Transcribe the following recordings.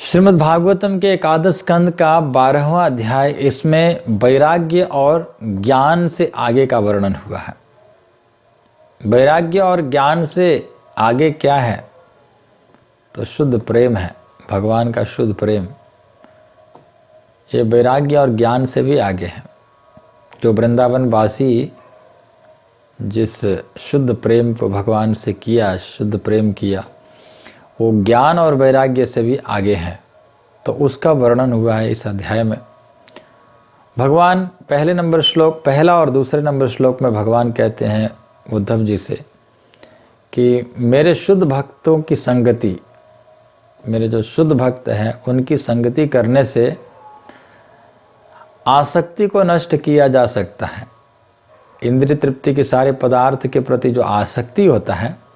श्रीमद् भागवतम के एकादश स्कंद का 12वां अध्याय, इसमें वैराग्य और ज्ञान से आगे का वर्णन हुआ है। वैराग्य और ज्ञान से आगे क्या है? तो शुद्ध प्रेम है, भगवान का शुद्ध प्रेम। ये वैराग्य और ज्ञान से भी आगे है। जो वृंदावन वासी जिस शुद्ध प्रेम को भगवान से किया, शुद्ध प्रेम किया, वो ज्ञान और वैराग्य से भी आगे हैं। तो उसका वर्णन हुआ है इस अध्याय में। भगवान पहला और दूसरे नंबर श्लोक में भगवान कहते हैं उद्धव जी से कि मेरे शुद्ध भक्तों की संगति, मेरे जो शुद्ध भक्त हैं उनकी संगति करने से आसक्ति को नष्ट किया जा सकता है। इंद्रिय तृप्ति के सारे पदार्थ के प्रति जो आसक्ति होता है,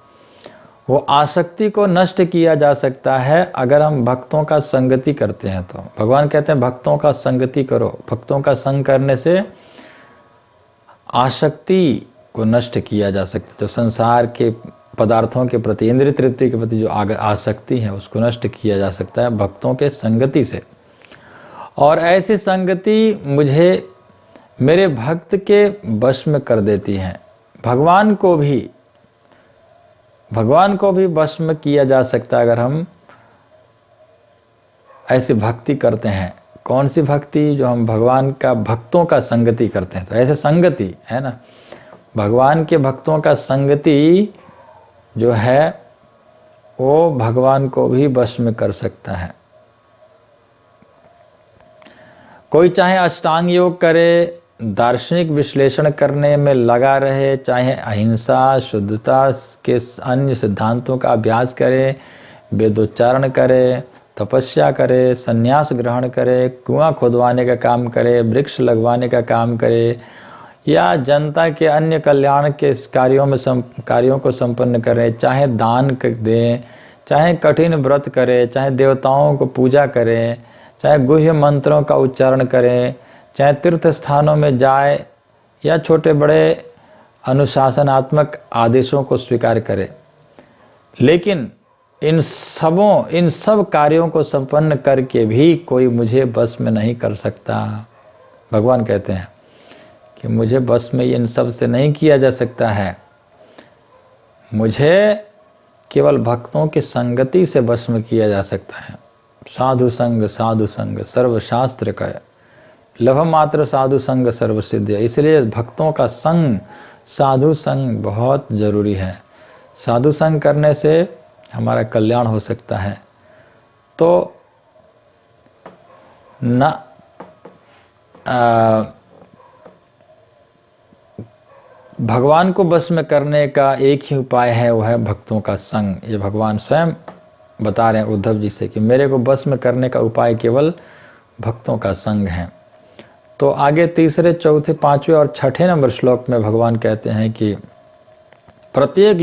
वो आसक्ति को नष्ट किया जा सकता है अगर हम भक्तों का संगति करते हैं। तो भगवान कहते हैं भक्तों का संगति करो। भक्तों का संग करने से आसक्ति को नष्ट किया जा सकता है। जो संसार के पदार्थों के प्रति, इंद्रिय तृप्ति के प्रति जो आसक्ति है, उसको नष्ट किया जा सकता है भक्तों के संगति से। और ऐसी संगति मुझे मेरे भक्त के वश में कर देती है। भगवान को भी वश में किया जा सकता है अगर हम ऐसी भक्ति करते हैं। कौन सी भक्ति? जो हम भगवान का भक्तों का संगति करते हैं। तो ऐसे संगति है ना, भगवान के भक्तों का संगति जो है वो भगवान को भी वश में कर सकता है। कोई चाहे अष्टांग योग करे, दार्शनिक विश्लेषण करने में लगा रहे, चाहे अहिंसा, शुद्धता के अन्य सिद्धांतों का अभ्यास करे, वेदोच्चारण करे, तपस्या करे, संन्यास ग्रहण करे, कुआं खुदवाने का काम करे, वृक्ष लगवाने का काम करे, या जनता के अन्य कल्याण के कार्यों को संपन्न करे, चाहे दान दें, चाहे कठिन व्रत करे, चाहे देवताओं को पूजा करे, चाहे गुह्य मंत्रों का उच्चारण करें, चाहे तीर्थ स्थानों में जाए, या छोटे बड़े अनुशासनात्मक आदेशों को स्वीकार करे, लेकिन इन सब कार्यों को संपन्न करके भी कोई मुझे बस में नहीं कर सकता। भगवान कहते हैं कि मुझे बस में इन सब से नहीं किया जा सकता है। मुझे केवल भक्तों की संगति से बस में किया जा सकता है। साधु संग सर्वशास्त्र का लभ मात्र साधु संग सर्वसिद्ध। इसलिए भक्तों का संग, साधु संग बहुत जरूरी है। साधु संग करने से हमारा कल्याण हो सकता है। तो भगवान को बस में करने का एक ही उपाय है, वो है भक्तों का संग। ये भगवान स्वयं बता रहे हैं उद्धव जी से कि मेरे को बस में करने का उपाय केवल भक्तों का संग है। तो आगे तीसरे, चौथे, पांचवें और छठे नंबर श्लोक में भगवान कहते हैं कि प्रत्येक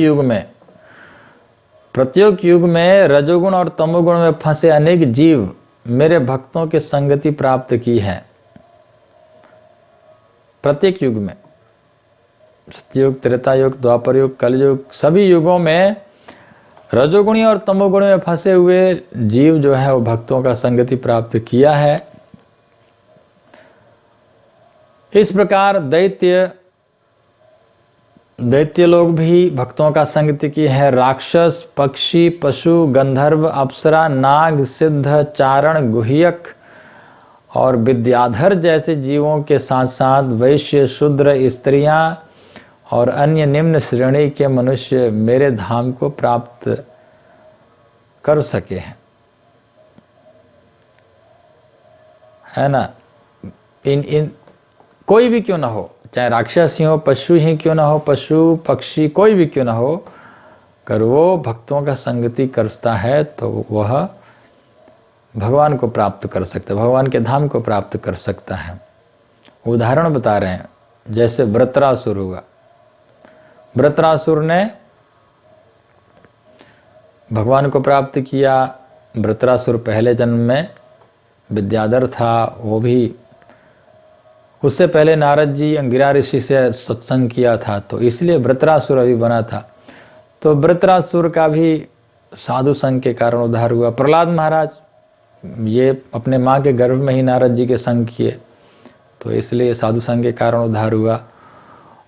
युग में रजोगुण और तमोगुण में फंसे अनेक जीव मेरे भक्तों की संगति प्राप्त की है। प्रत्येक युग में, सतयुग, त्रेता युग, द्वापर युग, कलयुग, सभी युगों में रजोगुणी और तमोगुण में फंसे हुए जीव जो है वो भक्तों का संगति प्राप्त किया है। इस प्रकार दैत्य लोग भी भक्तों का संगति की है। राक्षस, पक्षी, पशु, गंधर्व, अप्सरा, नाग, सिद्ध, चारण, गुह्यक और विद्याधर जैसे जीवों के साथ साथ वैश्य, शूद्र, स्त्रियां और अन्य निम्न श्रेणी के मनुष्य मेरे धाम को प्राप्त कर सके हैं, है ना। इन कोई भी क्यों ना हो, चाहे राक्षस ही हो, पशु ही क्यों ना हो, पशु पक्षी कोई भी क्यों ना हो, अगर वो भक्तों का संगति करता है तो वह भगवान को प्राप्त कर सकता है, भगवान के धाम को प्राप्त कर सकता है। उदाहरण बता रहे हैं, जैसे वृत्रासुर हुआ। वृत्रासुर ने भगवान को प्राप्त किया। वृत्रासुर पहले जन्म में विद्याधर था, वो भी उससे पहले नारद जी अंगिरा ऋषि से सत्संग किया था, तो इसलिए वृत्रासुर अभी बना था। तो वृत्रासुर का भी साधु संग के कारण उद्धार हुआ। प्रहलाद महाराज ये अपने माँ के गर्भ में ही नारद जी के संग किए, तो इसलिए साधु संग के कारण उद्धार हुआ।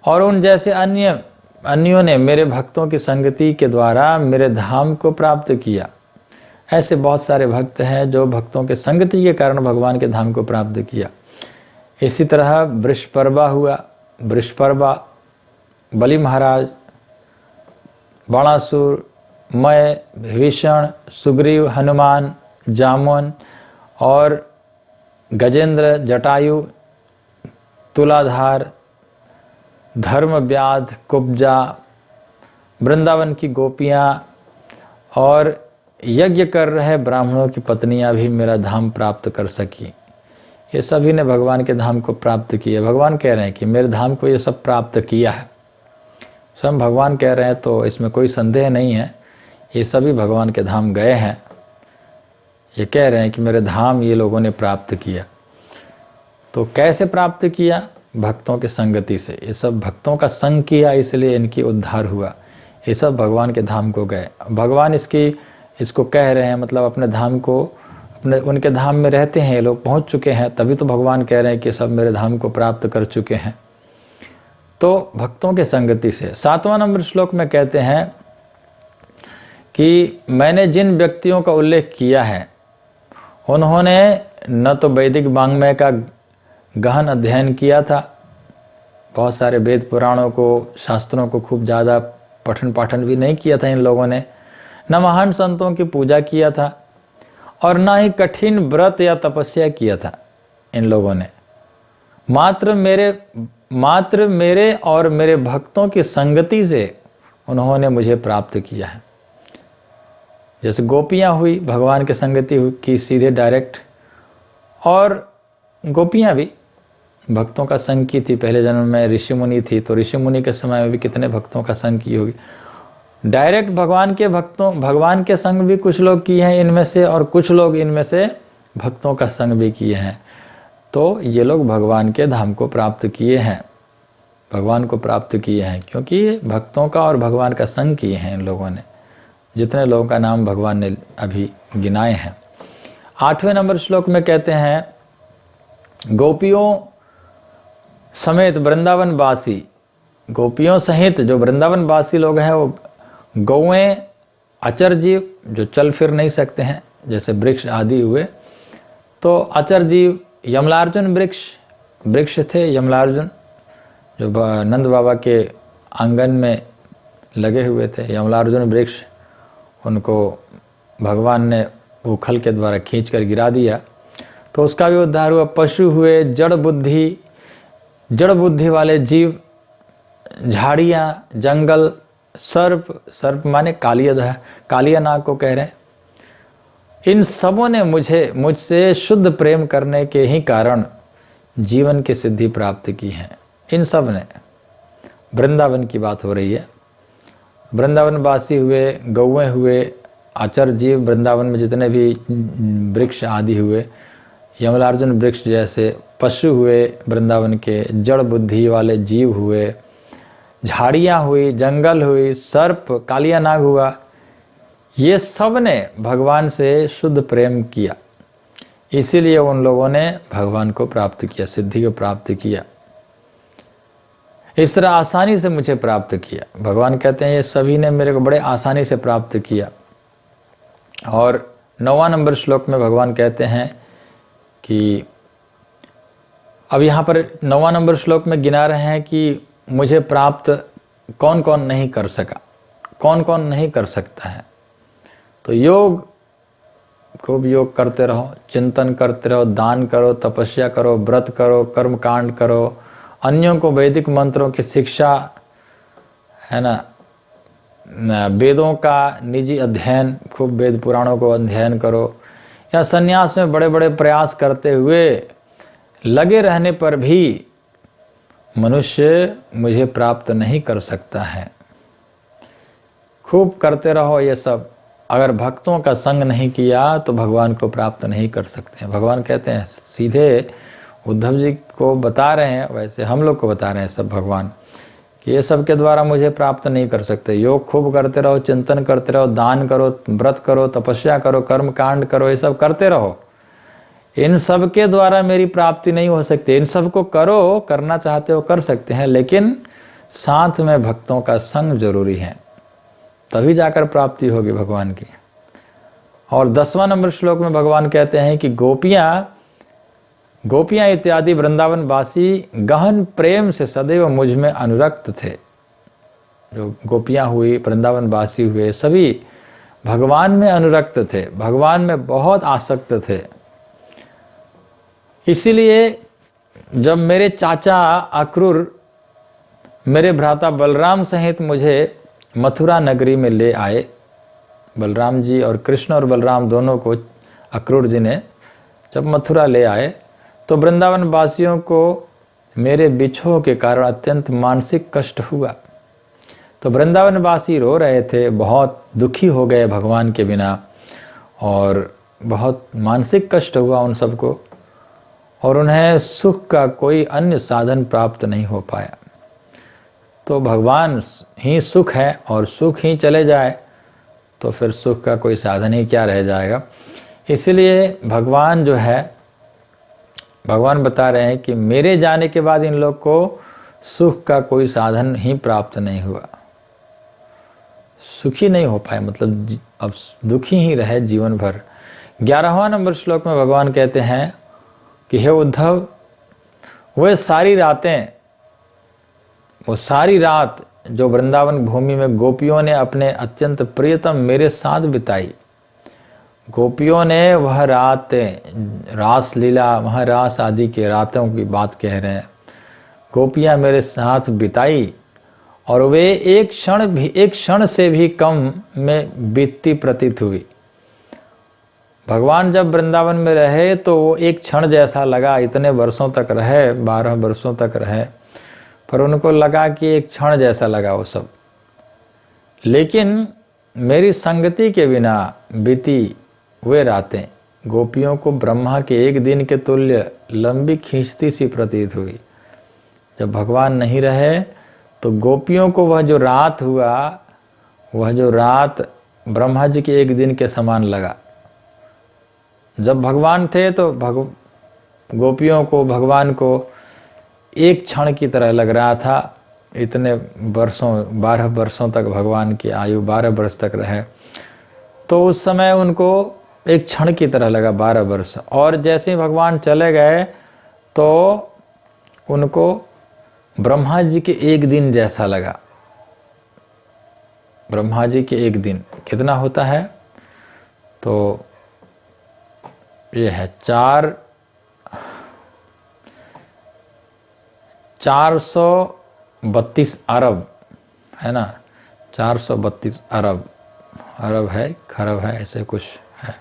और उन जैसे अन्यों ने मेरे भक्तों की संगति के द्वारा मेरे धाम को प्राप्त किया। ऐसे बहुत सारे भक्त हैं जो भक्तों के संगति के कारण भगवान के धाम को प्राप्त किया। इसी तरह वृषपर्वा हुआ। वृषपर्वा बलि महाराज, बाणासुर, मैं, विभीषण, सुग्रीव, हनुमान, जामुन और गजेंद्र, जटायु, तुलाधार, धर्मव्याध, कुब्जा, वृंदावन की गोपियाँ और यज्ञ कर रहे ब्राह्मणों की पत्नियां भी मेरा धाम प्राप्त कर सकी। ये सभी ने भगवान के धाम को प्राप्त किया। भगवान कह रहे हैं कि मेरे धाम को ये सब प्राप्त किया है। स्वयं भगवान कह रहे हैं, तो इसमें कोई संदेह नहीं है, ये सभी भगवान के धाम गए हैं। ये कह रहे हैं कि मेरे धाम ये लोगों ने प्राप्त किया। तो कैसे प्राप्त किया? भक्तों के संगति से। ये सब भक्तों का संग किया, इसलिए इनकी उद्धार हुआ। ये सब भगवान के धाम को गए। भगवान इसको कह रहे हैं, मतलब अपने धाम को, उनके धाम में रहते हैं ये लोग, पहुंच चुके हैं, तभी तो भगवान कह रहे हैं कि सब मेरे धाम को प्राप्त कर चुके हैं। तो भक्तों के संगति से 7वां नंबर श्लोक में कहते हैं कि मैंने जिन व्यक्तियों का उल्लेख किया है उन्होंने न तो वैदिक वाङ्मय का गहन अध्ययन किया था, बहुत सारे वेद पुराणों को, शास्त्रों को खूब ज़्यादा पठन पाठन भी नहीं किया था इन लोगों ने, न महान संतों की पूजा किया था, और न ही कठिन व्रत या तपस्या किया था इन लोगों ने। मात्र मेरे और मेरे भक्तों की संगति से उन्होंने मुझे प्राप्त किया है। जैसे गोपियाँ हुई, भगवान की संगति की सीधे डायरेक्ट, और गोपियाँ भी भक्तों का संग की थी। पहले जन्म में ऋषि मुनि थी, तो ऋषि मुनि के समय में भी कितने भक्तों का संग की होगी। डायरेक्ट भगवान के संग भी कुछ लोग किए हैं इनमें से, और कुछ लोग इनमें से भक्तों का संग भी किए हैं। तो ये लोग भगवान के धाम को प्राप्त किए हैं, भगवान को प्राप्त किए हैं, क्योंकि भक्तों का और भगवान का संग किए हैं इन लोगों ने। जितने लोगों का नाम भगवान ने अभी गिनाए हैं। 8वें नंबर श्लोक में कहते हैं, गोपियों समेत वृंदावन वासी, गोपियों सहित जो वृंदावन वासी लोग हैं वो गौएं, अचर जीव जो चल फिर नहीं सकते हैं, जैसे वृक्ष आदि हुए, तो अचर जीव, यमलार्जुन वृक्ष थे, यमलार्जुन जो नंद बाबा के आंगन में लगे हुए थे, यमलार्जुन वृक्ष, उनको भगवान ने उखल के द्वारा खींच कर गिरा दिया, तो उसका भी उद्धार हुआ। पशु हुए, जड़ बुद्धि वाले जीव, झाड़ियाँ, जंगल, सर्प माने कालिया नाग को कह रहे हैं। इन सबों ने मुझसे शुद्ध प्रेम करने के ही कारण जीवन की सिद्धि प्राप्त की है। इन सब ने, वृंदावन की बात हो रही है, वृंदावन वासी हुए, गौएं हुए, आचर जीव, वृंदावन में जितने भी वृक्ष आदि हुए, यमलार्जुन वृक्ष जैसे पशु हुए वृंदावन के, जड़ बुद्धि वाले जीव हुए, झाड़ियाँ हुई, जंगल हुई, सर्प, कालिया नाग हुआ, ये सब ने भगवान से शुद्ध प्रेम किया, इसीलिए उन लोगों ने भगवान को प्राप्त किया, सिद्धि को प्राप्त किया। इस तरह आसानी से मुझे प्राप्त किया। भगवान कहते हैं ये सभी ने मेरे को बड़े आसानी से प्राप्त किया। और 9वां नंबर श्लोक में भगवान कहते हैं कि अब यहाँ पर 9वां नंबर श्लोक में गिना रहे हैं कि मुझे प्राप्त कौन कौन नहीं कर सका, कौन कौन नहीं कर सकता है। तो योग, खूब योग करते रहो, चिंतन करते रहो, दान करो, तपस्या करो, व्रत करो, कर्म कांड करो, अन्यों को वैदिक मंत्रों की शिक्षा, है ना, वेदों का निजी अध्ययन, खूब वेद पुराणों को अध्ययन करो, या संन्यास में बड़े बड़े प्रयास करते हुए लगे रहने पर भी मनुष्य मुझे प्राप्त नहीं कर सकता है। खूब करते रहो ये सब। अगर भक्तों का संग नहीं किया तो भगवान को प्राप्त नहीं कर सकते हैं। भगवान कहते हैं, सीधे उद्धव जी को बता रहे हैं, वैसे हम लोग को बता रहे हैं सब भगवान, कि ये सब के द्वारा मुझे प्राप्त नहीं कर सकते। योग खूब करते रहो, चिंतन करते रहो, दान करो, व्रत करो, तपस्या करो, कर्म कांड करो, ये सब करते रहो, इन सब के द्वारा मेरी प्राप्ति नहीं हो सकती। इन सब को करो, करना चाहते हो कर सकते हैं, लेकिन साथ में भक्तों का संग जरूरी है, तभी जाकर प्राप्ति होगी भगवान की। और 10वां नंबर श्लोक में भगवान कहते हैं कि गोपियां इत्यादि वृंदावन वासी गहन प्रेम से सदैव मुझ में अनुरक्त थे। जो गोपियां हुई, वृंदावन वासी हुए, सभी भगवान में अनुरक्त थे, भगवान में बहुत आसक्त थे। इसीलिए जब मेरे चाचा अक्रूर मेरे भ्राता बलराम सहित मुझे मथुरा नगरी में ले आए, बलराम जी और कृष्ण और बलराम दोनों को अक्रूर जी ने जब मथुरा ले आए, तो वृंदावन वासियों को मेरे बिछोह के कारण अत्यंत मानसिक कष्ट हुआ। तो वृंदावन वासी रो रहे थे, बहुत दुखी हो गए भगवान के बिना, और बहुत मानसिक कष्ट हुआ उन सबको, और उन्हें सुख का कोई अन्य साधन प्राप्त नहीं हो पाया। तो भगवान ही सुख है, और सुख ही चले जाए तो फिर सुख का कोई साधन ही क्या रह जाएगा। इसलिए भगवान जो है, भगवान बता रहे हैं कि मेरे जाने के बाद इन लोग को सुख का कोई साधन ही प्राप्त नहीं हुआ, सुखी नहीं हो पाए, मतलब अब दुखी ही रहे जीवन भर। 11वां नंबर श्लोक में भगवान कहते हैं कि हे उद्धव, वो सारी रात जो वृंदावन भूमि में गोपियों ने अपने अत्यंत प्रियतम मेरे साथ बिताई, गोपियों ने वह रातें, रास लीला, वह रास आदि के रातों की बात कह रहे हैं, गोपियां मेरे साथ बिताई, और वे एक क्षण से भी कम में बीतती प्रतीत हुई। भगवान जब वृंदावन में रहे तो वो एक क्षण जैसा लगा, इतने वर्षों तक रहे, 12 वर्षों तक रहे, पर उनको लगा कि एक क्षण जैसा लगा वो सब। लेकिन मेरी संगति के बिना बीती वे रातें गोपियों को ब्रह्मा के एक दिन के तुल्य लंबी खींचती सी प्रतीत हुई। जब भगवान नहीं रहे तो गोपियों को वह जो रात हुआ, वह जो रात ब्रह्मा जी के एक दिन के समान लगा। जब भगवान थे तो गोपियों को, भगवान को एक क्षण की तरह लग रहा था। इतने वर्षों, 12 वर्षों तक भगवान की आयु 12 वर्ष तक रहे, तो उस समय उनको एक क्षण की तरह लगा 12 वर्ष। और जैसे ही भगवान चले गए तो उनको ब्रह्मा जी के एक दिन जैसा लगा। ब्रह्मा जी के एक दिन कितना होता है, तो ये है 432 अरब, है ना, 432 अरब, अरब है, खरब है, ऐसे कुछ है।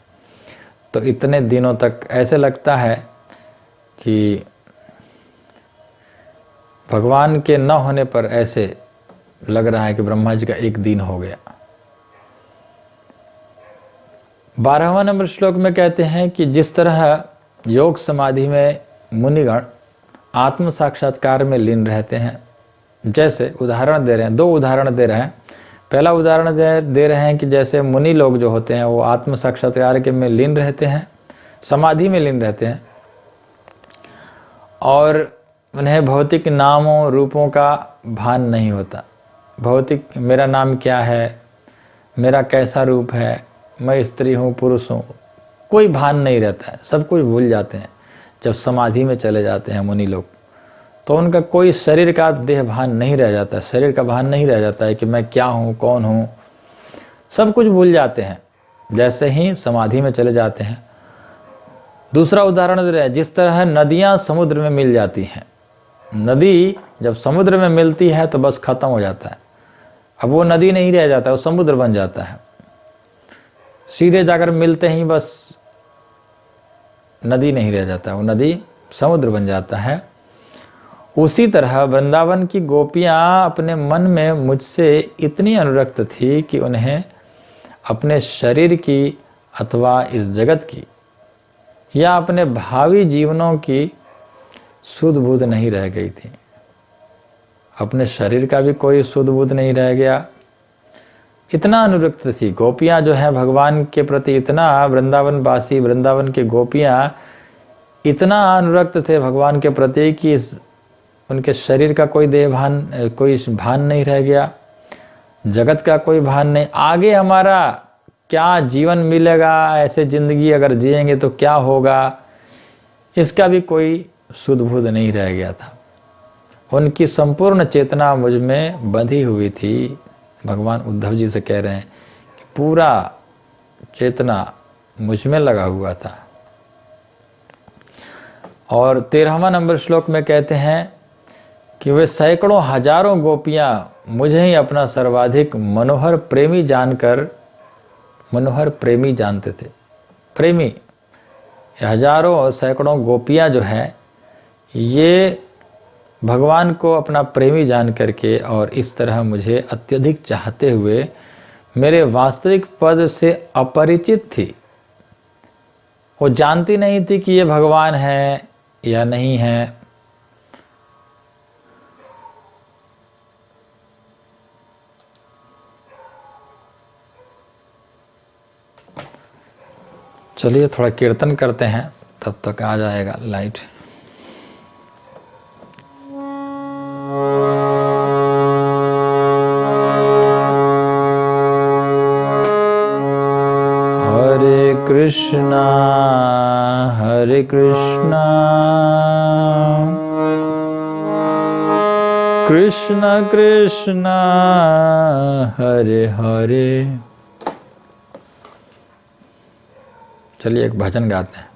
तो इतने दिनों तक ऐसे लगता है कि भगवान के न होने पर ऐसे लग रहा है कि ब्रह्मा जी का एक दिन हो गया। 12वां नंबर श्लोक में कहते हैं कि जिस तरह योग समाधि में मुनिगण आत्म साक्षात्कार में लीन रहते हैं, जैसे उदाहरण दे रहे हैं, 2 उदाहरण दे रहे हैं। पहला उदाहरण दे रहे हैं कि जैसे मुनि लोग जो होते हैं वो आत्म साक्षात्कार के में लीन रहते हैं, समाधि में लीन रहते हैं, और उन्हें भौतिक नामों रूपों का भान नहीं होता। भौतिक, मेरा नाम क्या है, मेरा कैसा रूप है, मैं स्त्री हूँ पुरुष हूँ, कोई भान नहीं रहता है, सब कुछ भूल जाते हैं। जब समाधि में चले जाते हैं मुनि लोग, तो उनका कोई शरीर का देह भान नहीं रह जाता, शरीर का भान नहीं रह जाता है कि मैं क्या हूँ, कौन हूँ, सब कुछ भूल जाते हैं जैसे ही समाधि में चले जाते हैं। दूसरा उदाहरण दे रहे हैं, जिस तरह नदियाँ समुद्र में मिल जाती हैं, नदी जब समुद्र में मिलती है तो बस खत्म हो जाता है, अब वो नदी नहीं रह जाता, वो समुद्र बन जाता है। सीधे जाकर मिलते ही बस नदी नहीं रह जाता, वो नदी समुद्र बन जाता है। उसी तरह वृंदावन की गोपियाँ अपने मन में मुझसे इतनी अनुरक्त थी कि उन्हें अपने शरीर की अथवा इस जगत की या अपने भावी जीवनों की सुध बुध नहीं रह गई थी। अपने शरीर का भी कोई सुध बुध नहीं रह गया। इतना अनुरक्त थी गोपियाँ जो हैं भगवान के प्रति, इतना वृंदावन वासी, वृंदावन की गोपियाँ इतना अनुरक्त थे भगवान के प्रति कि उनके शरीर का कोई कोई भान नहीं रह गया, जगत का कोई भान नहीं। आगे हमारा क्या जीवन मिलेगा, ऐसे ज़िंदगी अगर जिएंगे तो क्या होगा, इसका भी कोई सुध बुध नहीं रह गया था। उनकी संपूर्ण चेतना मुझ में बंधी हुई थी। भगवान उद्धव जी से कह रहे हैं कि पूरा चेतना मुझ में लगा हुआ था। और 13वां नंबर श्लोक में कहते हैं कि वे सैकड़ों हजारों गोपियां मुझे ही अपना सर्वाधिक मनोहर प्रेमी जानते थे। प्रेमी, हजारों सैकड़ों गोपियां जो हैं ये भगवान को अपना प्रेमी जान करके और इस तरह मुझे अत्यधिक चाहते हुए मेरे वास्तविक पद से अपरिचित थी। वो जानती नहीं थी कि ये भगवान है या नहीं है। चलिए थोड़ा कीर्तन करते हैं, तब तक आ जाएगा लाइट। कृष्णा हरे कृष्णा कृष्णा कृष्णा हरे हरे। चलिए एक भजन गाते हैं।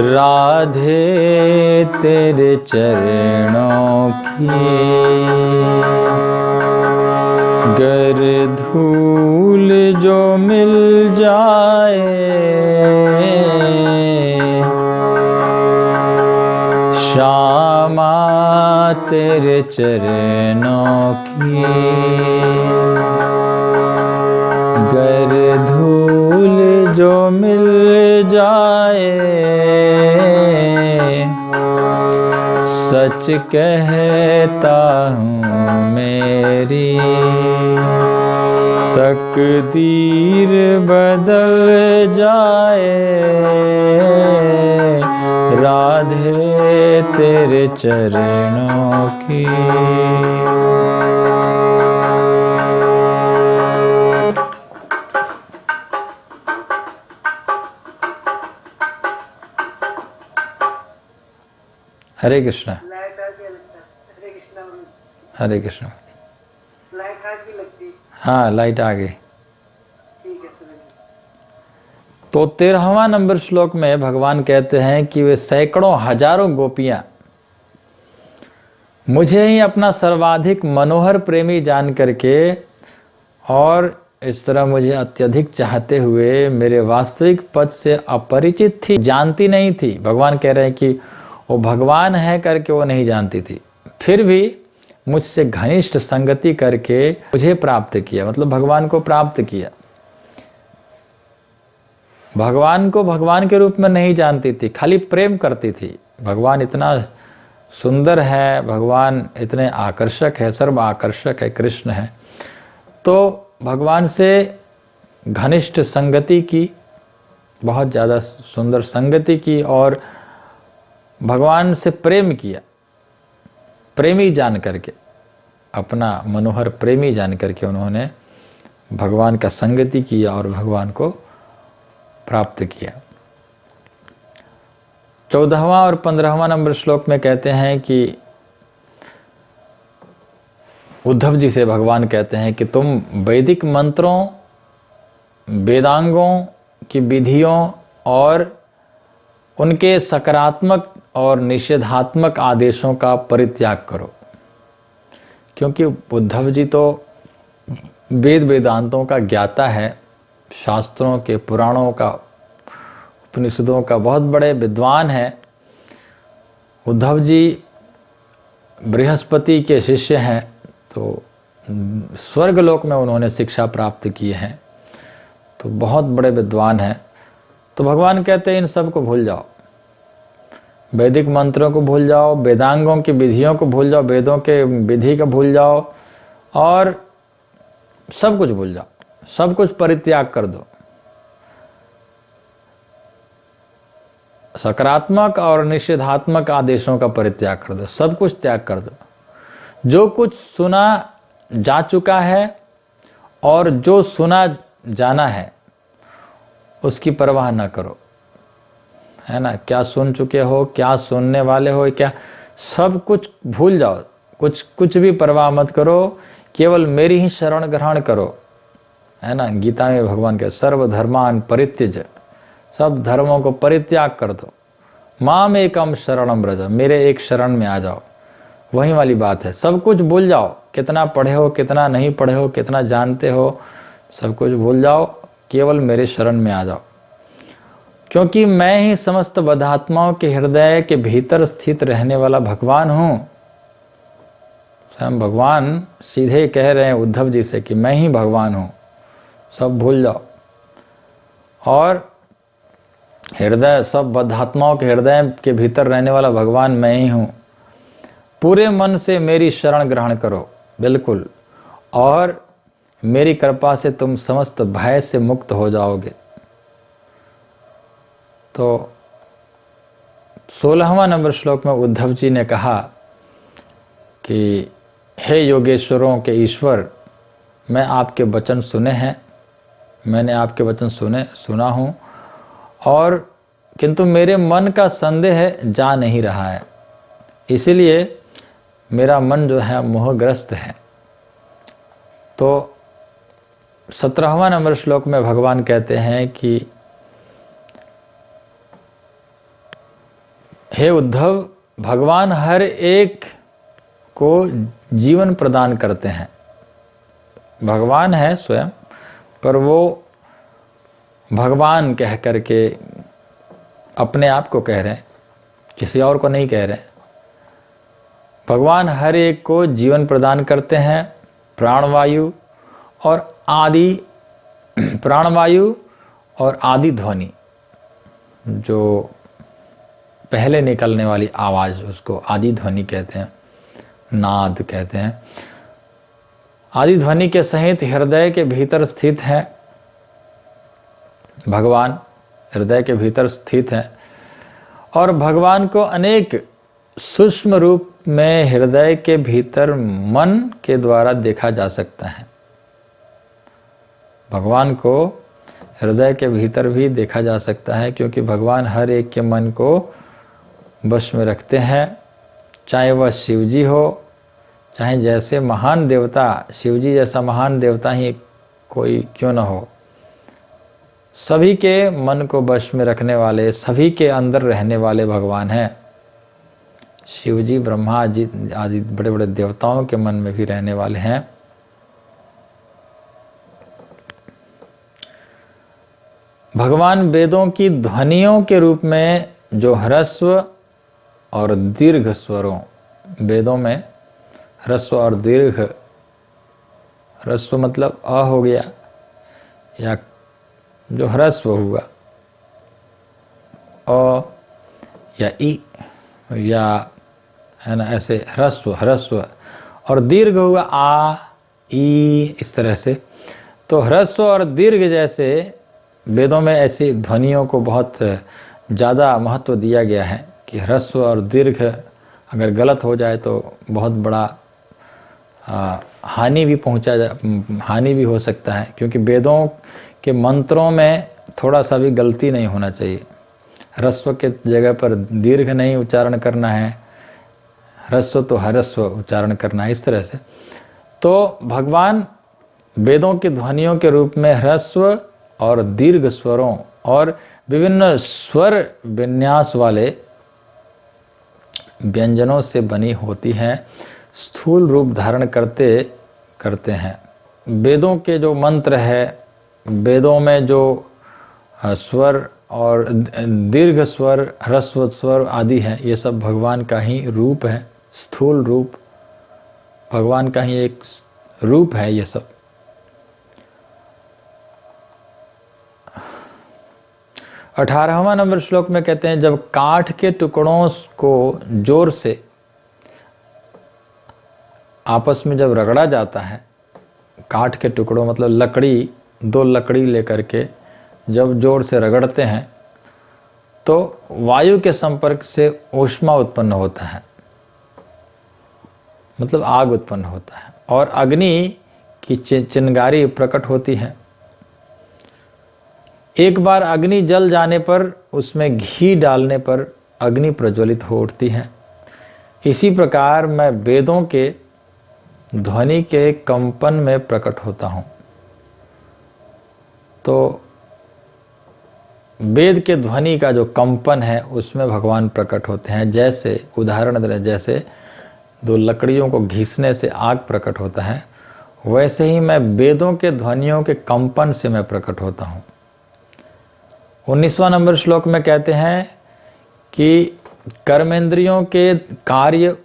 राधे तेरे चरणों की गर धूल जो मिल जाए, श्यामा तेरे चरणों की गर धूल जो मिल जाए, सच कहता हूँ मेरी तकदीर बदल जाए, राधे तेरे चरणों की। हरे कृष्णा। लाइट आज भी लगता है। हरे कृष्णा। हरे कृष्णा। लाइट आज भी लगती है। हाँ लाइट आ गई। ठीक है सुनिए। तो 13वां नंबर श्लोक में भगवान कहते हैं कि वे सैकड़ों हजारों गोपियां मुझे ही अपना सर्वाधिक मनोहर प्रेमी जान करके और इस तरह मुझे अत्यधिक चाहते हुए मेरे वास्तविक पद से अपरिचित थी, जानती नहीं थी। भगवान कह रहे हैं कि वो भगवान है करके वो नहीं जानती थी, फिर भी मुझसे घनिष्ठ संगति करके मुझे प्राप्त किया, मतलब भगवान को प्राप्त किया। भगवान को भगवान के रूप में नहीं जानती थी, खाली प्रेम करती थी। भगवान इतना सुंदर है, भगवान इतने आकर्षक है, सर्व आकर्षक है, कृष्ण है। तो भगवान से घनिष्ठ संगति की, बहुत ज़्यादा सुंदर संगति की और भगवान से प्रेम किया। प्रेमी जान करके, अपना मनोहर प्रेमी जान करके उन्होंने भगवान का संगति किया और भगवान को प्राप्त किया। 14वां और 15वां नंबर श्लोक में कहते हैं कि उद्धव जी से भगवान कहते हैं कि तुम वैदिक मंत्रों, वेदांगों की विधियों और उनके सकारात्मक और निषेधात्मक आदेशों का परित्याग करो। क्योंकि उद्धव जी तो वेद वेदांतों का ज्ञाता है, शास्त्रों के, पुराणों का, उपनिषदों का बहुत बड़े विद्वान हैं। उद्धव जी बृहस्पति के शिष्य हैं, तो स्वर्गलोक में उन्होंने शिक्षा प्राप्त की है, तो बहुत बड़े विद्वान हैं। तो भगवान कहते हैं इन सब को भूल जाओ, वैदिक मंत्रों को भूल जाओ, वेदांगों की विधियों को भूल जाओ, वेदों के विधि को भूल जाओ और सब कुछ भूल जाओ, सब कुछ परित्याग कर दो। सकारात्मक और निषेधात्मक आदेशों का परित्याग कर दो, सब कुछ त्याग कर दो। जो कुछ सुना जा चुका है और जो सुना जाना है उसकी परवाह ना करो, है ना। क्या सुन चुके हो, क्या सुनने वाले हो, क्या सब कुछ भूल जाओ, कुछ भी परवाह मत करो, केवल मेरी ही शरण ग्रहण करो, है ना। गीता में भगवान के सर्वधर्मान परित्यज, सब धर्मों को परित्याग कर दो, माम एकम शरणम व्रज, मेरे एक शरण में आ जाओ। वही वाली बात है, सब कुछ भूल जाओ, कितना पढ़े हो, कितना नहीं पढ़े हो, कितना जानते हो, सब कुछ भूल जाओ, केवल मेरे शरण में आ जाओ। क्योंकि मैं ही समस्त बद्धात्माओं के हृदय के भीतर स्थित रहने वाला भगवान हूँ। स्वयं भगवान सीधे कह रहे हैं उद्धव जी से कि मैं ही भगवान हूँ, सब भूल जाओ। और हृदय, सब बद्धात्माओं के हृदय के भीतर रहने वाला भगवान मैं ही हूँ। पूरे मन से मेरी शरण ग्रहण करो, बिल्कुल, और मेरी कृपा से तुम समस्त भय से मुक्त हो जाओगे। तो 16वां नंबर श्लोक में उद्धव जी ने कहा कि हे योगेश्वरों के ईश्वर, मैं आपके वचन सुने हैं, मैंने आपके वचन सुना हूँ, और किंतु मेरे मन का संदेह जा नहीं रहा है, इसीलिए मेरा मन जो है मोहग्रस्त है। तो 17वां नंबर श्लोक में भगवान कहते हैं कि हे उद्धव, भगवान हर एक को जीवन प्रदान करते हैं। भगवान है स्वयं, पर वो भगवान कह करके अपने आप को कह रहे हैं, किसी और को नहीं कह रहे। भगवान हर एक को जीवन प्रदान करते हैं, प्राणवायु और आदि, प्राणवायु और आदि ध्वनि, जो पहले निकलने वाली आवाज़, उसको आदि ध्वनि कहते हैं, नाद कहते हैं। आदि ध्वनि के सहित हृदय के भीतर स्थित है भगवान, हृदय के भीतर स्थित है। और भगवान को अनेक सूक्ष्म रूप में हृदय के भीतर मन के द्वारा देखा जा सकता है। भगवान को हृदय के भीतर भी देखा जा सकता है, क्योंकि भगवान हर एक के मन को वश में रखते हैं, चाहे वह शिव जी हो, चाहे जैसे महान देवता, शिव जी जैसा महान देवता ही कोई क्यों न हो, सभी के मन को वश में रखने वाले, सभी के अंदर रहने वाले भगवान हैं। शिव जी, ब्रह्मा जी आदि बड़े बड़े देवताओं के मन में भी रहने वाले हैं। भगवान वेदों की ध्वनियों के रूप में जो ह्रस्व और दीर्घ स्वरों, वेदों में ह्रस्व और दीर्घ, ह्रस्व मतलब अ हो गया, या जो ह्रस्व हुआ अ या ई, या है ना, ऐसे ह्रस्व, और दीर्घ हुआ आ ई, इस तरह से। तो ह्रस्व और दीर्घ जैसे वेदों में ऐसी ध्वनियों को बहुत ज़्यादा महत्व दिया गया है कि ह्रस्व और दीर्घ अगर गलत हो जाए तो बहुत बड़ा हानि भी हो सकता है, क्योंकि वेदों के मंत्रों में थोड़ा सा भी गलती नहीं होना चाहिए। ह्रस्व के जगह पर दीर्घ नहीं उच्चारण करना है, ह्रस्व तो ह्रस्व उच्चारण करना है, इस तरह से। तो भगवान वेदों की ध्वनियों के रूप में ह्रस्व और दीर्घ स्वरों और विभिन्न स्वर विन्यास वाले व्यंजनों से बनी होती हैं, स्थूल रूप धारण करते हैं। वेदों के जो मंत्र है, वेदों में जो स्वर और दीर्घ स्वर, ह्रस्व स्वर आदि है, ये सब भगवान का ही रूप है, स्थूल रूप, भगवान का ही एक रूप है ये सब। अठारहवां नंबर श्लोक में कहते हैं, जब काठ के टुकड़ों को जोर से आपस में जब रगड़ा जाता है, काठ के टुकड़ों मतलब लकड़ी, दो लकड़ी लेकर के जब जोर से रगड़ते हैं तो वायु के संपर्क से ऊष्मा उत्पन्न होता है, मतलब आग उत्पन्न होता है, और अग्नि की चिंगारी प्रकट होती है। एक बार अग्नि जल जाने पर उसमें घी डालने पर अग्नि प्रज्वलित हो उठती है। इसी प्रकार मैं वेदों के ध्वनि के कंपन में प्रकट होता हूँ। तो वेद के ध्वनि का जो कंपन है उसमें भगवान प्रकट होते हैं। जैसे उदाहरण दे, जैसे दो लकड़ियों को घिसने से आग प्रकट होता है, वैसे ही मैं वेदों के ध्वनियों के कंपन से मैं प्रकट होता हूँ। 19वां नंबर श्लोक में कहते हैं कि कर्मेंद्रियों के कार्य,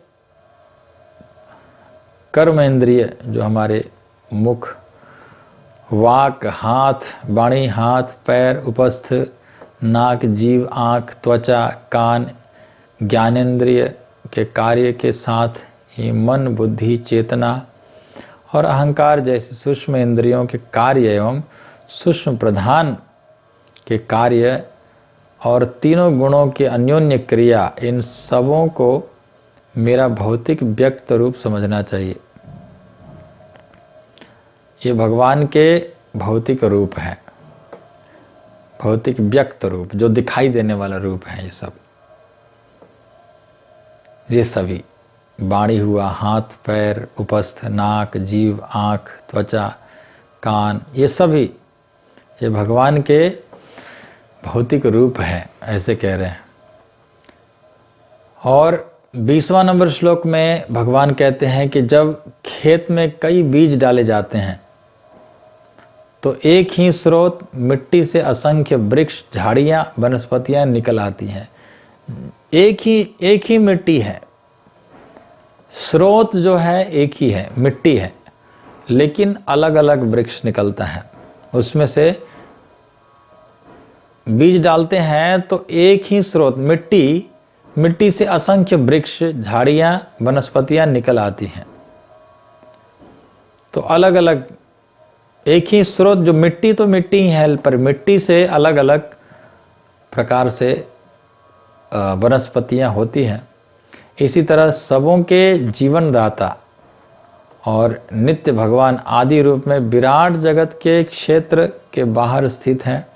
कर्मेंद्रिय जो हमारे मुख, वाक, हाथ, वाणी, हाथ, पैर, उपस्थ, नाक, जीव, आँख, त्वचा, कान, ज्ञानेंद्रिय के कार्य के साथ ही मन, बुद्धि, चेतना और अहंकार जैसे सूक्ष्म इंद्रियों के कार्य एवं सूक्ष्म प्रधान के कार्य और तीनों गुणों की अन्योन्य क्रिया, इन सबों को मेरा भौतिक व्यक्त रूप समझना चाहिए। ये भगवान के भौतिक रूप है, भौतिक व्यक्त रूप, जो दिखाई देने वाला रूप है। ये सब, ये सभी वाणी हुआ, हाथ, पैर, उपस्थ, नाक, जीव, आँख, त्वचा, कान, ये सभी ये भगवान के भौतिक रूप है, ऐसे कह रहे हैं। और 20वां नंबर श्लोक में भगवान कहते हैं कि जब खेत में कई बीज डाले जाते हैं तो एक ही स्रोत मिट्टी से असंख्य वृक्ष, झाड़ियाँ, वनस्पतियाँ निकल आती हैं। एक ही मिट्टी है, स्रोत जो है एक ही है, मिट्टी है, लेकिन अलग अलग वृक्ष निकलता है। उसमें से बीज डालते हैं तो एक ही स्रोत मिट्टी से असंख्य वृक्ष, झाड़ियाँ, वनस्पतियाँ निकल आती हैं। तो अलग अलग एक ही स्रोत, जो मिट्टी तो मिट्टी ही है, पर मिट्टी से अलग अलग प्रकार से वनस्पतियाँ होती हैं। इसी तरह सबों के जीवनदाता और नित्य भगवान आदि रूप में विराट जगत के क्षेत्र के बाहर स्थित हैं,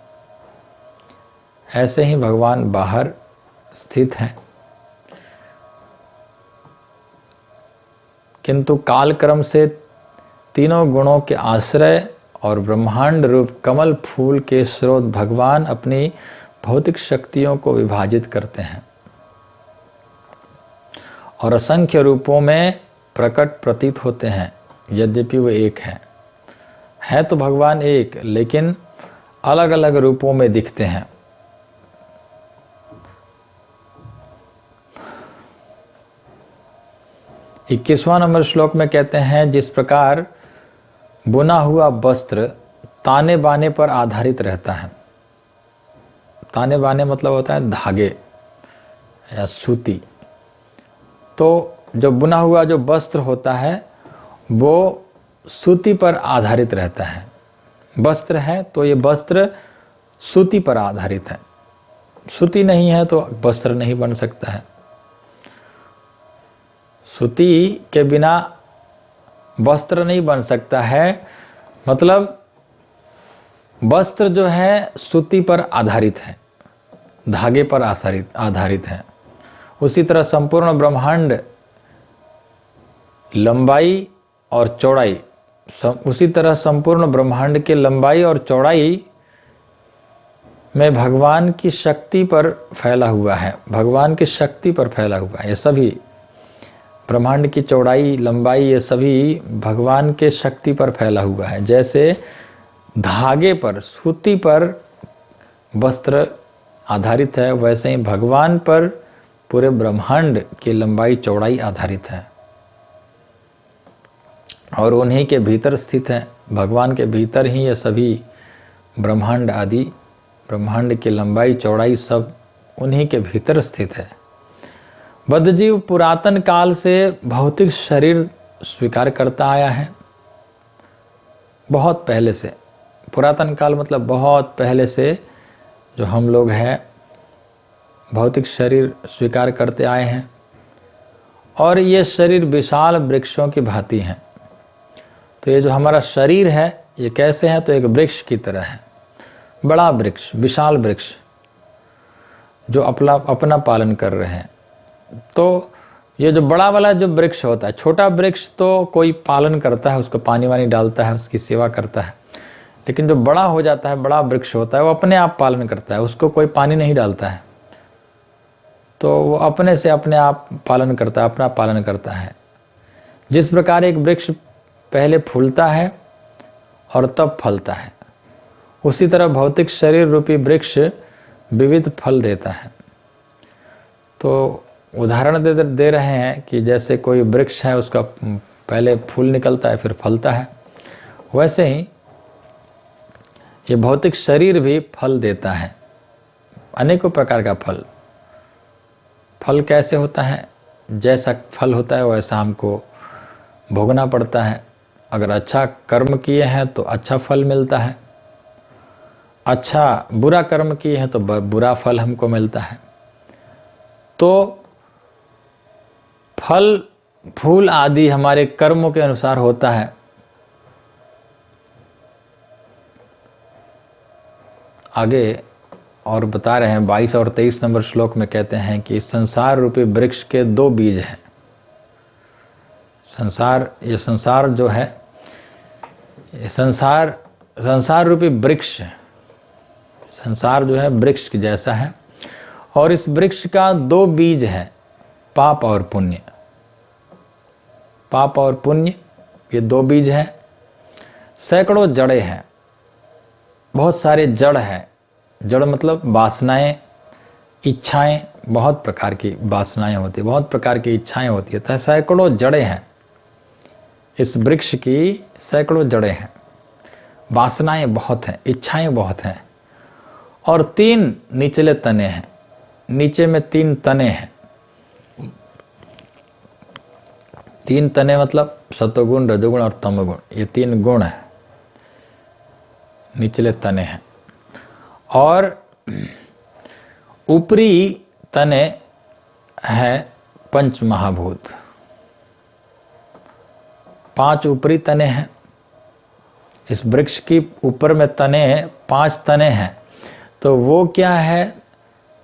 ऐसे ही भगवान बाहर स्थित हैं। किंतु कालक्रम से तीनों गुणों के आश्रय और ब्रह्मांड रूप कमल फूल के स्रोत भगवान अपनी भौतिक शक्तियों को विभाजित करते हैं और असंख्य रूपों में प्रकट प्रतीत होते हैं। यद्यपि वे एक है तो भगवान एक, लेकिन अलग अलग रूपों में दिखते हैं। इक्कीसवां नंबर श्लोक में कहते हैं, जिस प्रकार बुना हुआ वस्त्र ताने बाने पर आधारित रहता है। ताने बाने मतलब होता है धागे या सूती। तो जो बुना हुआ जो वस्त्र होता है वो सूती पर आधारित रहता है। वस्त्र है तो ये वस्त्र सूती पर आधारित है। सूती नहीं है तो वस्त्र नहीं बन सकता है। सूती के बिना वस्त्र नहीं बन सकता है, मतलब वस्त्र जो है सूती पर आधारित है, धागे पर आधारित है। उसी तरह संपूर्ण ब्रह्मांड लंबाई और चौड़ाई, उसी तरह संपूर्ण ब्रह्मांड के लंबाई और चौड़ाई में भगवान की शक्ति पर फैला हुआ है, भगवान की शक्ति पर फैला हुआ है। ये सभी ब्रह्मांड की चौड़ाई लंबाई ये सभी भगवान के शक्ति पर फैला हुआ है। जैसे धागे पर, सूती पर वस्त्र आधारित है, वैसे ही भगवान पर पूरे ब्रह्मांड की लंबाई चौड़ाई आधारित है और उन्हीं के भीतर स्थित है। भगवान के भीतर ही ये सभी ब्रह्मांड आदि, ब्रह्मांड की लंबाई चौड़ाई सब उन्हीं के भीतर स्थित है। बद्धजीव पुरातन काल से भौतिक शरीर स्वीकार करता आया है, बहुत पहले से। पुरातन काल मतलब बहुत पहले से जो हम लोग हैं भौतिक शरीर स्वीकार करते आए हैं। और ये शरीर विशाल वृक्षों की भांति हैं। तो ये जो हमारा शरीर है ये कैसे है, तो एक वृक्ष की तरह है, बड़ा वृक्ष, विशाल वृक्ष जो अपना पालन कर रहे हैं। तो ये जो बड़ा वाला जो वृक्ष होता है, छोटा वृक्ष तो कोई पालन करता है, उसको पानी वानी डालता है, उसकी सेवा करता है। लेकिन जो बड़ा हो जाता है, बड़ा वृक्ष होता है, वो अपने आप पालन करता है, उसको कोई पानी नहीं डालता है, तो वो अपने से अपने आप पालन करता है, अपना पालन करता है। जिस प्रकार एक वृक्ष पहले फूलता है और तब फलता है, उसी तरह भौतिक शरीर रूपी वृक्ष विविध फल देता है। तो उदाहरण दे रहे हैं कि जैसे कोई वृक्ष है, उसका पहले फूल निकलता है फिर फलता है, वैसे ही ये भौतिक शरीर भी फल देता है, अनेकों प्रकार का फल। फल कैसे होता है, जैसा फल होता है वैसा हमको भोगना पड़ता है। अगर अच्छा कर्म किए हैं तो अच्छा फल मिलता है, अच्छा बुरा कर्म किए हैं तो बुरा फल हमको मिलता है। तो फल फूल आदि हमारे कर्मों के अनुसार होता है। आगे और बता रहे हैं 22 और 23 नंबर श्लोक में कहते हैं कि संसार रूपी वृक्ष के 2 बीज हैं। ये संसार जो है, ये संसार रूपी वृक्ष, संसार जो है वृक्ष के जैसा है और इस वृक्ष का 2 बीज है, पाप और पुण्य। पाप और पुण्य ये 2 बीज हैं। सैकड़ों जड़ें हैं, बहुत सारे जड़ हैं। जड़ मतलब वासनाएं, इच्छाएं, बहुत प्रकार की वासनाएं होती है, बहुत प्रकार की इच्छाएं होती है। तो सैकड़ों जड़ें हैं, इस वृक्ष की सैकड़ों जड़ें हैं, वासनाएं बहुत हैं, इच्छाएं बहुत हैं। और 3 निचले तने हैं, नीचे में 3 तने हैं। 3 तने मतलब सत्वगुण, रजोगुण और तमोगुण, ये 3 गुण हैं, निचले तने हैं। और ऊपरी तने है 5 महाभूत, 5 ऊपरी तने हैं। इस वृक्ष की ऊपर में तने 5 तने हैं। तो वो क्या है,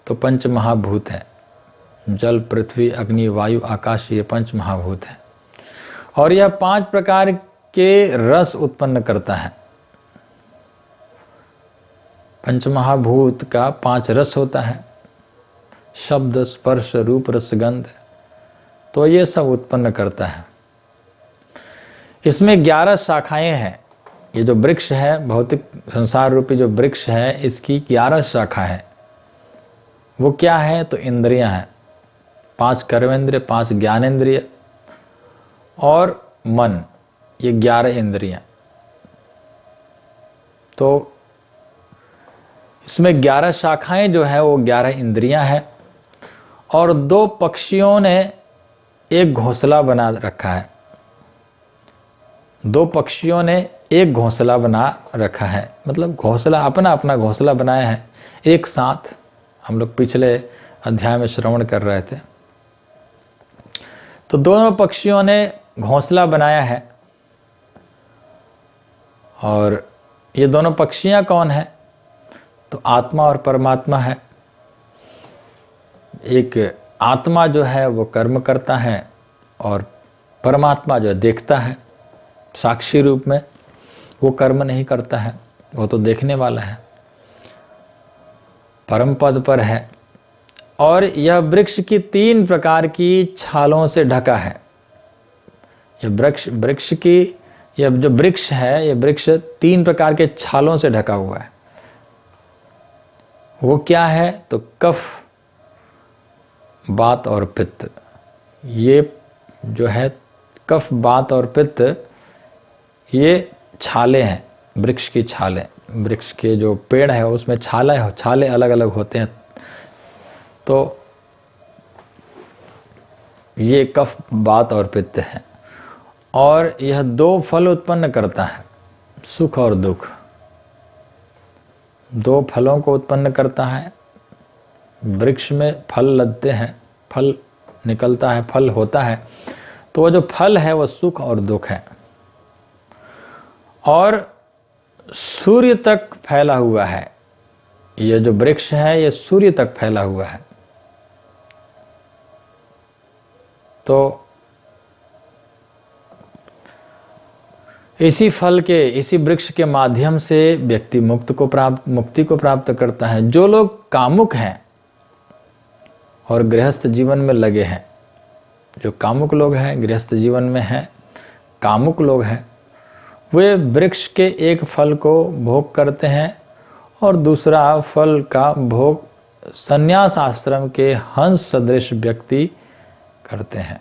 तो 5 महाभूत है, जल, पृथ्वी, अग्नि, वायु, आकाश, ये 5 महाभूत है। और यह 5 प्रकार के रस उत्पन्न करता है। 5 महाभूत का 5 रस होता है, शब्द, स्पर्श, रूप, रस, गंध, तो ये सब उत्पन्न करता है। इसमें 11 शाखाएं हैं। ये जो वृक्ष है, भौतिक संसार रूपी जो वृक्ष है, इसकी 11 शाखा है। वो क्या है, तो इंद्रियां हैं, 5 कर्मेंद्रिय, 5 ज्ञानेंद्रिय और मन, ये 11 इंद्रियां। तो इसमें 11 शाखाएं जो है वो 11 इंद्रियां हैं। और 2 पक्षियों ने एक घोंसला बना रखा है, 2 पक्षियों ने एक घोंसला बना रखा है, मतलब घोंसला, अपना अपना घोंसला बनाया है एक साथ। हम लोग पिछले अध्याय में श्रवण कर रहे थे। तो दोनों पक्षियों ने घोंसला बनाया है। और ये दोनों पक्षियां कौन है, तो आत्मा और परमात्मा है। एक आत्मा जो है वो कर्म करता है और परमात्मा जो है देखता है, साक्षी रूप में। वो कर्म नहीं करता है, वो तो देखने वाला है, परम पद पर है। और यह वृक्ष की 3 प्रकार की छालों से ढका है। यह जो वृक्ष है, यह वृक्ष 3 प्रकार के छालों से ढका हुआ है। वो क्या है? तो कफ, वात और पित्त। ये जो है कफ, वात और पित्त, ये छाले हैं, वृक्ष की छालें। वृक्ष के जो पेड़ है उसमें छाले अलग अलग होते हैं। तो ये कफ, वात और पित्त है। और यह 2 फल उत्पन्न करता है, सुख और दुख। 2 फलों को उत्पन्न करता है। वृक्ष में फल लगते हैं, फल निकलता है, फल होता है, तो वो जो फल है वो सुख और दुख है। और सूर्य तक फैला हुआ है। ये जो वृक्ष है ये सूर्य तक फैला हुआ है। तो इसी वृक्ष के माध्यम से व्यक्ति मुक्ति को प्राप्त करता है। जो लोग कामुक हैं और गृहस्थ जीवन में लगे हैं, जो कामुक लोग हैं, गृहस्थ जीवन में हैं, कामुक लोग हैं, वे वृक्ष के एक फल को भोग करते हैं और दूसरा फल का भोग संन्यास आश्रम के हंस सदृश व्यक्ति करते हैं।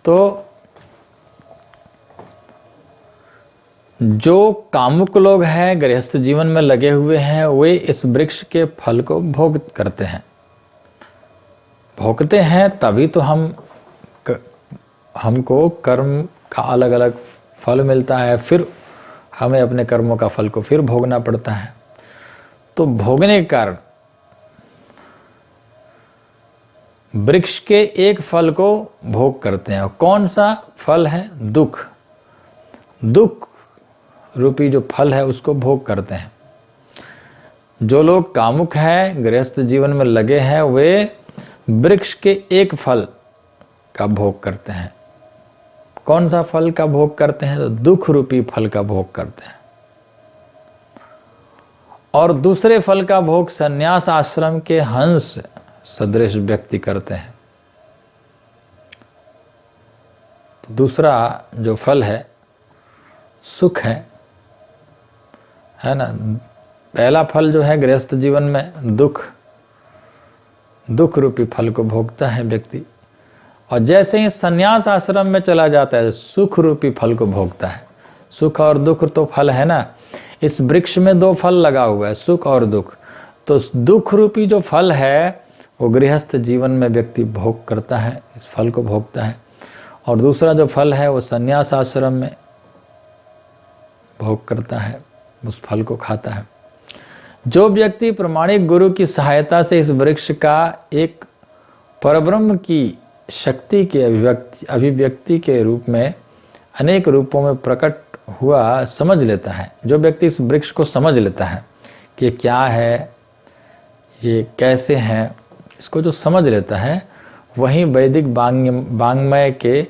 तो जो कामुक लोग हैं, गृहस्थ जीवन में लगे हुए हैं, वे इस वृक्ष के फल को भोग करते हैं, भोगते हैं, तभी तो हमको कर्म का अलग अलग फल मिलता है, फिर हमें अपने कर्मों का फल को फिर भोगना पड़ता है। तो भोगने के कारण वृक्ष के एक फल को भोग करते हैं। और कौन सा फल है? दुख। दुख रूपी जो फल है उसको भोग करते हैं। जो लोग कामुक हैं, गृहस्थ जीवन में लगे हैं, वे वृक्ष के एक फल का भोग करते हैं। कौन सा फल का भोग करते हैं? तो दुख रूपी फल का भोग करते हैं। और दूसरे फल का भोग संन्यास आश्रम के हंस सदृश व्यक्ति करते हैं। तो दूसरा जो फल है सुख है ना। पहला फल जो है गृहस्थ जीवन में दुख रूपी फल को भोगता है व्यक्ति, और जैसे ही संन्यास आश्रम में चला जाता है सुख रूपी फल को भोगता है। सुख और दुख तो फल है ना। इस वृक्ष में 2 फल लगा हुआ है, सुख और दुख। तो दुख रूपी जो फल है वो गृहस्थ जीवन में व्यक्ति भोग करता है, इस फल को भोगता है। और दूसरा जो फल है वो संन्यास आश्रम में भोग करता है, उस फल को खाता है। जो व्यक्ति प्रमाणिक गुरु की सहायता से इस वृक्ष का एक परब्रह्म की शक्ति के अभिव्यक्ति के रूप में अनेक रूपों में प्रकट हुआ समझ लेता है, जो व्यक्ति इस वृक्ष को समझ लेता है कि ये क्या है, ये कैसे हैं, इसको जो समझ लेता है वही वैदिक वाङ्मय के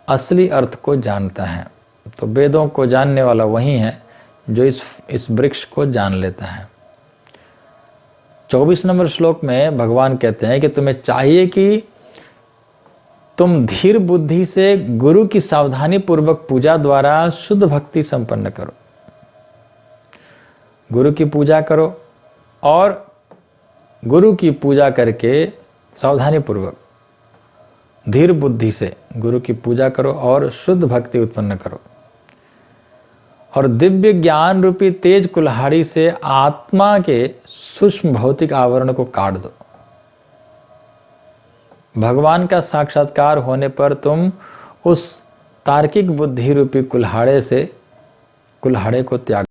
असली अर्थ को जानता है। तो वेदों को जानने वाला वही है जो इस वृक्ष को जान लेता है। 24 नंबर श्लोक में भगवान कहते हैं कि तुम्हें चाहिए कि तुम धीर बुद्धि से गुरु की सावधानी पूर्वक पूजा द्वारा शुद्ध भक्ति संपन्न करो। गुरु की पूजा करो और गुरु की पूजा करके सावधानी पूर्वक धीर बुद्धि से गुरु की पूजा करो और शुद्ध भक्ति उत्पन्न करो। और दिव्य ज्ञान रूपी तेज कुल्हाड़ी से आत्मा के सूक्ष्म भौतिक आवरण को काट दो। भगवान का साक्षात्कार होने पर तुम उस तार्किक बुद्धि रूपी कुल्हाड़े को त्याग